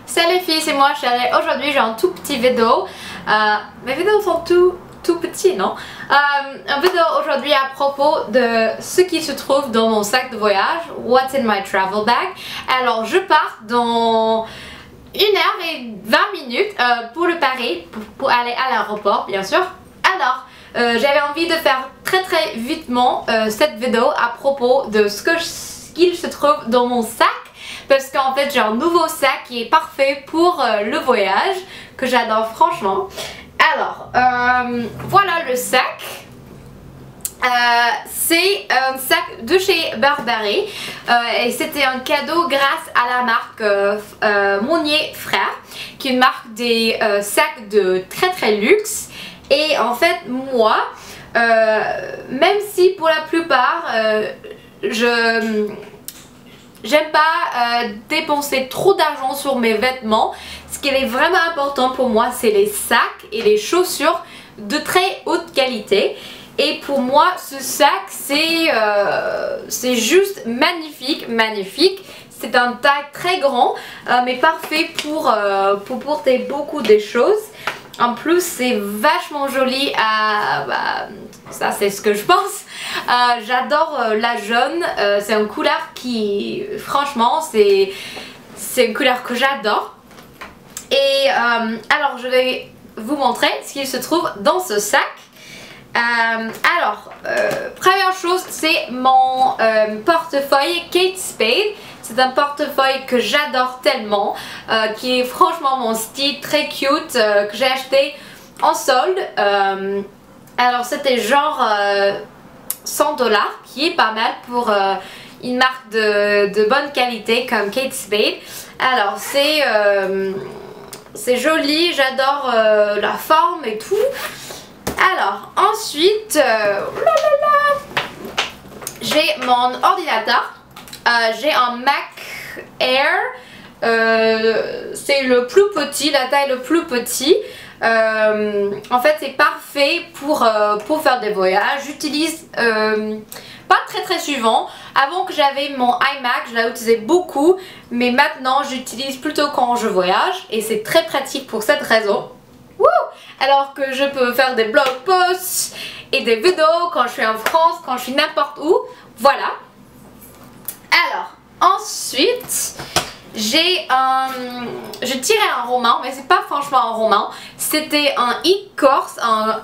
Salut les filles, c'est moi Charlie. Aujourd'hui j'ai un tout petit vidéo. Mes vidéos sont tout petits, non? Un vidéo aujourd'hui à propos de ce qui se trouve dans mon sac de voyage. What's in my travel bag. Alors je pars dans 1h20 pour le Paris, pour aller à l'aéroport bien sûr. Alors j'avais envie de faire très vitement cette vidéo à propos de ce qu'il se trouve dans mon sac. Parce qu'en fait j'ai un nouveau sac qui est parfait pour le voyage, que j'adore franchement. Alors voilà le sac. C'est un sac de chez Burberry et c'était un cadeau grâce à la marque Monnier Frères, qui est une marque des sacs de très luxe. Et en fait moi, même si pour la plupart j'aime pas dépenser trop d'argent sur mes vêtements, ce qui est vraiment important pour moi c'est les sacs et les chaussures de très haute qualité. Et pour moi ce sac c'est juste magnifique. C'est un tag très grand mais parfait pour porter beaucoup de choses. En plus c'est vachement joli ça c'est ce que je pense. J'adore la jaune, c'est une couleur qui franchement c'est une couleur que j'adore. Et alors je vais vous montrer ce qu'il se trouve dans ce sac. Première chose c'est mon portefeuille Kate Spade. C'est un portefeuille que j'adore tellement, qui est franchement mon style très cute, que j'ai acheté en solde. Alors c'était genre 100 $, qui est pas mal pour une marque de bonne qualité comme Kate Spade. Alors c'est joli, j'adore la forme et tout. Alors ensuite j'ai mon ordinateur. J'ai un Mac Air, c'est le plus petit, la taille le plus petit. En fait c'est parfait pour faire des voyages. J'utilise pas très souvent. Avant que j'avais mon iMac, je l'utilisais beaucoup, mais maintenant j'utilise plutôt quand je voyage et c'est très pratique pour cette raison. Wouh! Alors que je peux faire des blog posts et des vidéos quand je suis en France, quand je suis n'importe où. Voilà. Alors ensuite je tirais un roman, mais c'est pas franchement un roman, c'était un e-course, un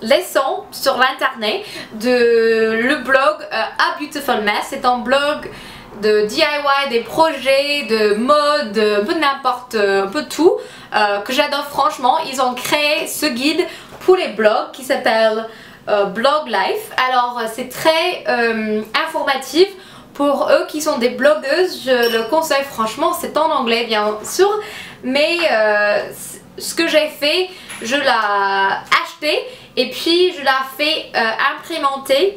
leçon sur l'internet de le blog A Beautiful Mess. C'est un blog de DIY, des projets, de mode, un peu n'importe, un peu tout, que j'adore franchement. Ils ont créé ce guide pour les blogs qui s'appelle Blog Life. Alors c'est très informatif. Pour eux qui sont des blogueuses, je le conseille franchement. C'est en anglais bien sûr, mais ce que j'ai fait, je l'ai acheté et puis je l'ai fait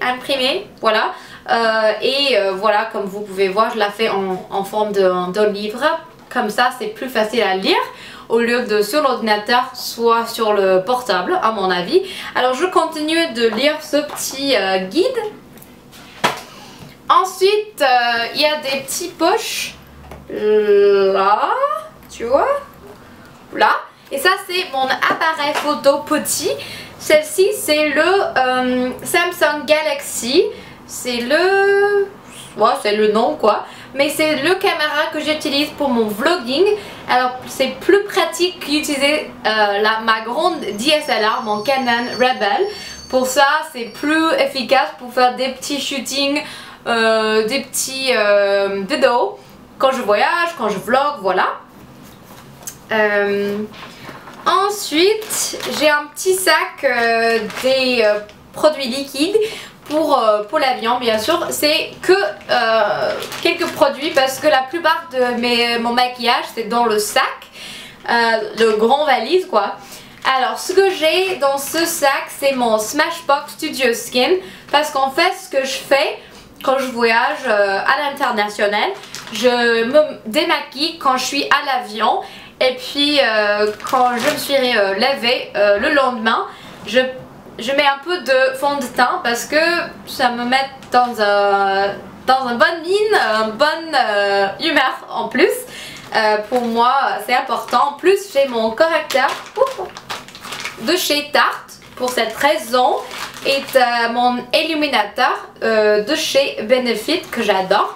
imprimer, voilà. Voilà, comme vous pouvez voir, je l'ai fait en forme d'un livre. Comme ça c'est plus facile à lire au lieu de sur l'ordinateur, soit sur le portable à mon avis. Alors je continue de lire ce petit guide. Ensuite, il y a des petites poches là, tu vois, là. Et ça c'est mon appareil photo petit. Celle-ci c'est le Samsung Galaxy. C'est le nom quoi. Mais c'est le caméra que j'utilise pour mon vlogging. Alors c'est plus pratique qu'utiliser ma grande DSLR, mon Canon Rebel. Pour ça c'est plus efficace pour faire des petits shootings. Des petits vidéos quand je voyage, quand je vlog, voilà. Ensuite j'ai un petit sac des produits liquides pour l'avion bien sûr. C'est que quelques produits parce que la plupart de mon maquillage c'est dans le sac, le grand valise quoi. Alors ce que j'ai dans ce sac c'est mon Smashbox Studio Skin, parce qu'en fait ce que je fais quand je voyage à l'international, je me démaquille quand je suis à l'avion et puis quand je me suis lavée le lendemain, je mets un peu de fond de teint parce que ça me met dans une bonne mine, une bonne humeur en plus. Pour moi, c'est important. En plus, j'ai mon correcteur de chez Tarte pour cette raison. Et mon illuminateur de chez Benefit que j'adore.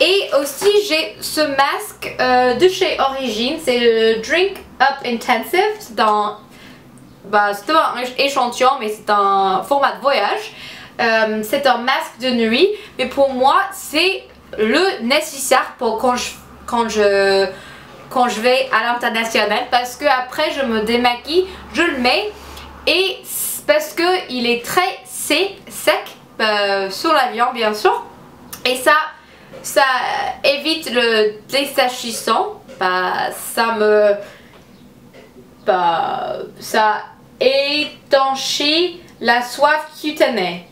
Et aussi j'ai ce masque de chez Origins, c'est le Drink Up Intensive. C'est un échantillon, mais c'est un format de voyage. C'est un masque de nuit, mais pour moi c'est le nécessaire pour quand je vais à l'international, parce que après je me démaquille, je le mets, et parce que il est très sec sur l'avion bien sûr, et ça évite le dessachissant. Ça étanchit la soif cutanée.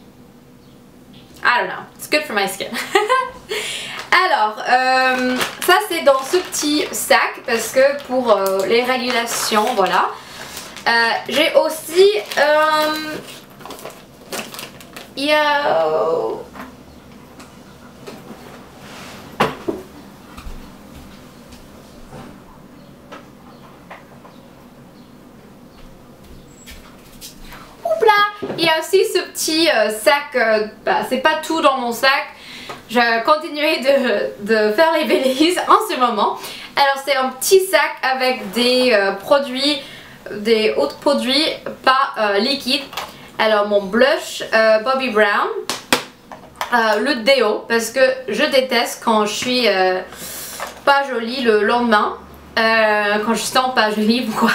I don't know, it's good for my skin. Alors, ça c'est dans ce petit sac parce que pour les régulations, voilà. J'ai aussi, il y a aussi ce petit sac, c'est pas tout dans mon sac, je continuais de faire les bêtises en ce moment. Alors c'est un petit sac avec des produits, des autres produits pas liquides. Alors mon blush Bobbi Brown, le déo parce que je déteste quand je suis pas jolie le lendemain, quand je sens pas jolie ou quoi.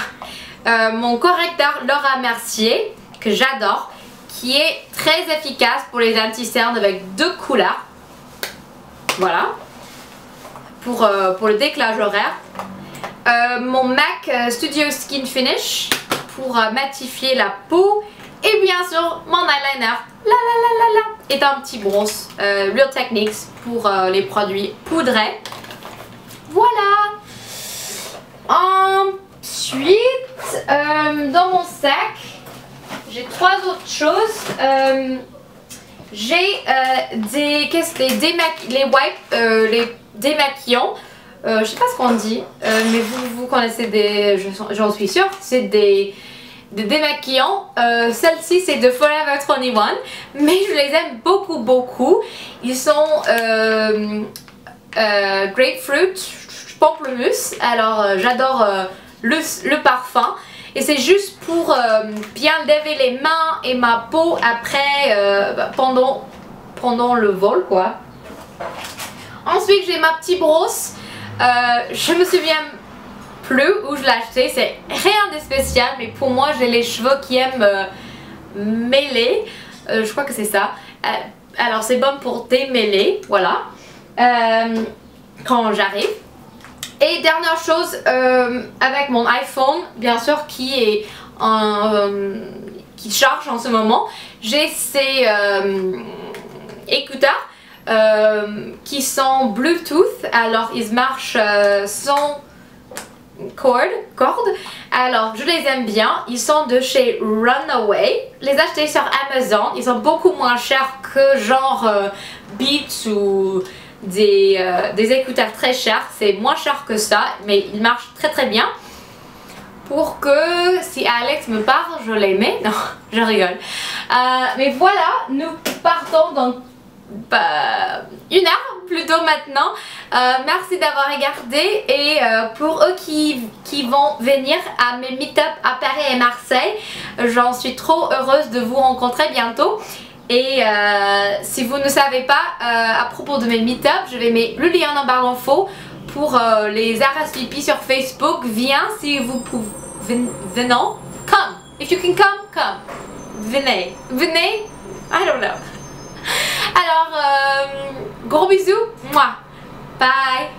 Mon correcteur Laura Mercier que j'adore, qui est très efficace pour les anti-cernes avec 2 couleurs. Voilà, pour le décalage horaire. Mon MAC Studio Skin Finish pour matifier la peau. Et bien sûr, mon eyeliner est un petit bronze Real Techniques pour les produits poudrés. Voilà. Ensuite, dans mon sac, j'ai 3 autres choses. J'ai les démaquillants. Je sais pas ce qu'on dit, mais vous connaissez j'en suis sûre, c'est des démaquillants. Celle-ci c'est de Forever 21, mais je les aime beaucoup. Ils sont grapefruit, pamplemousse. Alors j'adore le parfum. Et c'est juste pour bien laver les mains et ma peau après, pendant le vol quoi. Ensuite j'ai ma petite brosse. Je me souviens plus où je l'ai acheté. C'est rien de spécial, mais pour moi j'ai les cheveux qui aiment mêler. Je crois que c'est ça. Alors c'est bon pour démêler, voilà. Quand j'arrive. Et dernière chose, avec mon iPhone, bien sûr, qui charge en ce moment, j'ai ces écouteurs qui sont Bluetooth. Alors ils marchent sans corde. Alors je les aime bien. Ils sont de chez Runaway. Les acheter sur Amazon. Ils sont beaucoup moins chers que genre Beats ou des écouteurs très chers. C'est moins cher que ça, mais ils marchent très bien. Pour que si Alex me parle, je les mets. Non, je rigole. Mais voilà, nous partons dans 1 heure plutôt maintenant. Merci d'avoir regardé, et pour eux qui vont venir à mes meet-up à Paris et Marseille, j'en suis trop heureuse de vous rencontrer bientôt. Et si vous ne savez pas à propos de mes meet-up, je vais mettre le lien en barre d'infos pour les RSVP sur Facebook. Viens si vous pouvez. Venons. Come. If you can come, come. Venez. I don't know. Alors, gros bisous. Moi. Bye.